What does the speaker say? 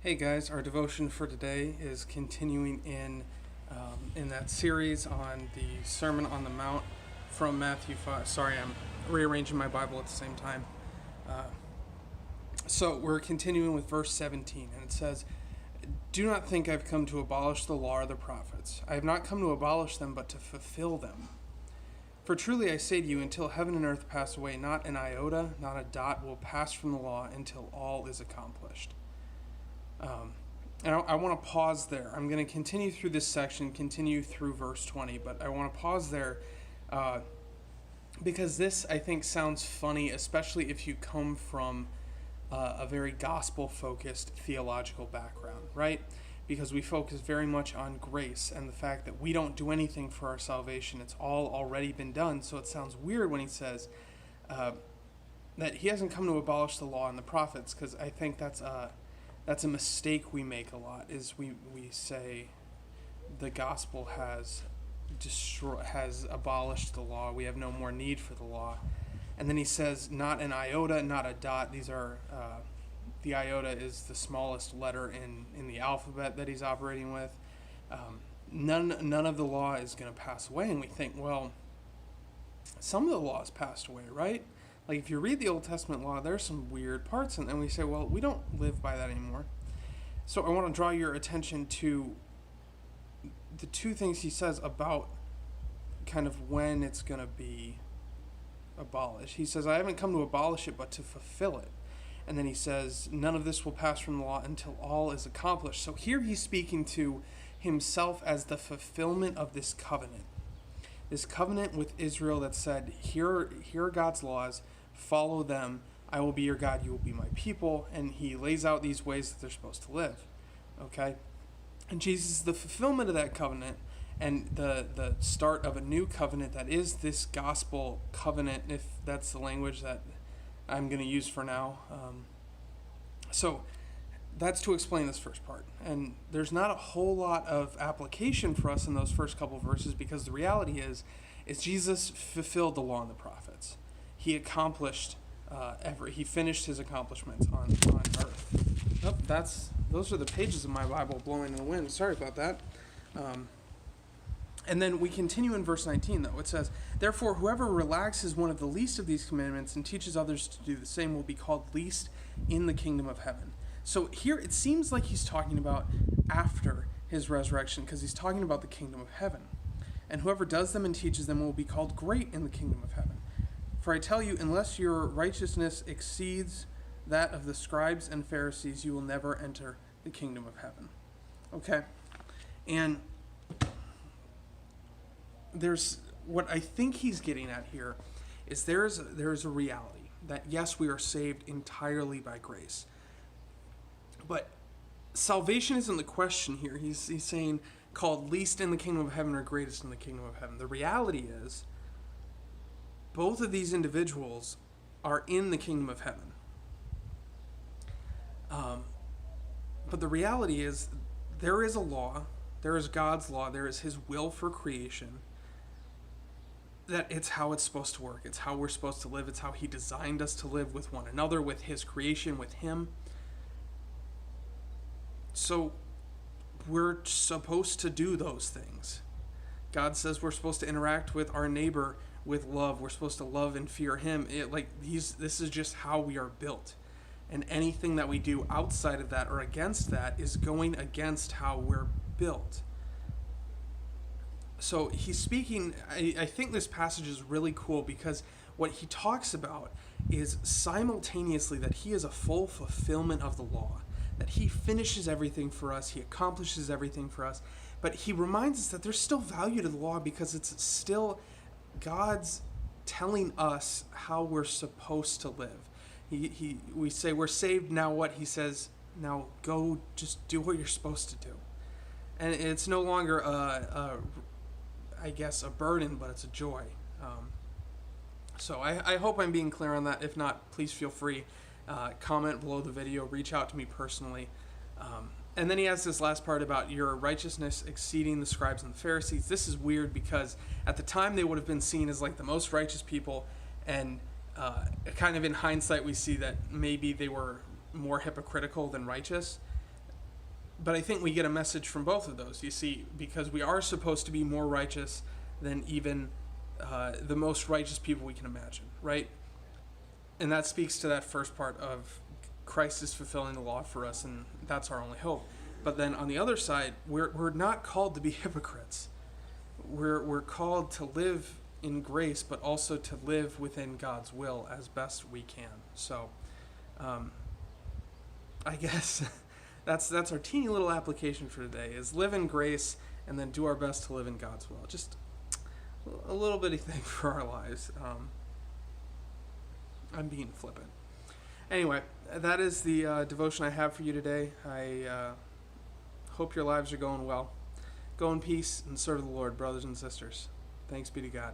Hey guys, our devotion for today is continuing in that series on the Sermon on the Mount from Matthew 5. Sorry, I'm rearranging my Bible at the same time. So we're continuing with verse 17, and it says, "Do not think I've come to abolish the law or the prophets. I have not come to abolish them, but to fulfill them. For truly I say to you, until heaven and earth pass away, not an iota, not a dot will pass from the law until all is accomplished." And I want to pause there. I'm going to continue through this section, continue through verse 20, but I want to pause there because this, I think, sounds funny, especially if you come from a very gospel-focused theological background, right? Because we focus very much on grace and the fact that we don't do anything for our salvation. It's all already been done. So it sounds weird when he says that he hasn't come to abolish the law and the prophets, because I think that's a mistake we make a lot, is we say the gospel has abolished the law. We have no more need for the law. And then he says, not an iota, not a dot. These are, the iota is the smallest letter in the alphabet that he's operating with. None of the law is going to pass away. And we think, well, some of the law has passed away, right? Like, if you read the Old Testament law, there's some weird parts, and we say, well, we don't live by that anymore. So I want to draw your attention to the two things he says about kind of when it's going to be abolished. He says, I haven't come to abolish it, but to fulfill it. And then he says, none of this will pass from the law until all is accomplished. So here he's speaking to himself as the fulfillment of this covenant. This covenant with Israel that said, here are God's laws, follow them, I will be your God, you will be my people, and he lays out these ways that they're supposed to live, okay? And Jesus is the fulfillment of that covenant and the start of a new covenant that is this gospel covenant, if that's the language that I'm going to use for now. So that's to explain this first part. And there's not a whole lot of application for us in those first couple verses, because the reality is Jesus fulfilled the law and the prophets. He accomplished he finished his accomplishments on earth. Oh, those are the pages of my Bible blowing in the wind. Sorry about that. And then we continue in verse 19, though. It says, therefore, whoever relaxes one of the least of these commandments and teaches others to do the same will be called least in the kingdom of heaven. So here it seems like he's talking about after his resurrection, because he's talking about the kingdom of heaven. And whoever does them and teaches them will be called great in the kingdom of heaven. For I tell you, unless your righteousness exceeds that of the scribes and Pharisees, you will never enter the kingdom of heaven. Okay? And there's what I think he's getting at here is there is a reality that, yes, we are saved entirely by grace. But salvation isn't the question here. He's saying called least in the kingdom of heaven or greatest in the kingdom of heaven. The reality is both of these individuals are in the kingdom of heaven. But the reality is there is a law, there is God's law, there is his will for creation, that it's how it's supposed to work. It's how we're supposed to live. It's how he designed us to live with one another, with his creation, with him. So we're supposed to do those things. God says we're supposed to interact with our neighbor with love. We're supposed to love and fear him. This is just how we are built. And anything that we do outside of that or against that is going against how we're built. So he's speaking, I think this passage is really cool, because what he talks about is simultaneously that he is a full fulfillment of the law, that he finishes everything for us, he accomplishes everything for us, but he reminds us that there's still value to the law, because it's still God's telling us how we're supposed to live. We say we're saved, now what? He says, now go just do what you're supposed to do. And it's no longer a burden, but it's a joy. So I hope I'm being clear on that. If not, please feel free. Comment below the video. Reach out to me personally. And then he has this last part about your righteousness exceeding the scribes and the Pharisees. This is weird, because at the time they would have been seen as like the most righteous people, and kind of in hindsight we see that maybe they were more hypocritical than righteous. But I think we get a message from both of those, you see, because we are supposed to be more righteous than even the most righteous people we can imagine, right? And that speaks to that first part of Christ is fulfilling the law for us, and that's our only hope. But then on the other side, we're not called to be hypocrites. We're called to live in grace, but also to live within God's will as best we can. So, I guess that's our teeny little application for today: is live in grace and then do our best to live in God's will. Just a little bitty thing for our lives. I'm being flippant. Anyway, that is the devotion I have for you today. I hope your lives are going well. Go in peace and serve the Lord, brothers and sisters. Thanks be to God.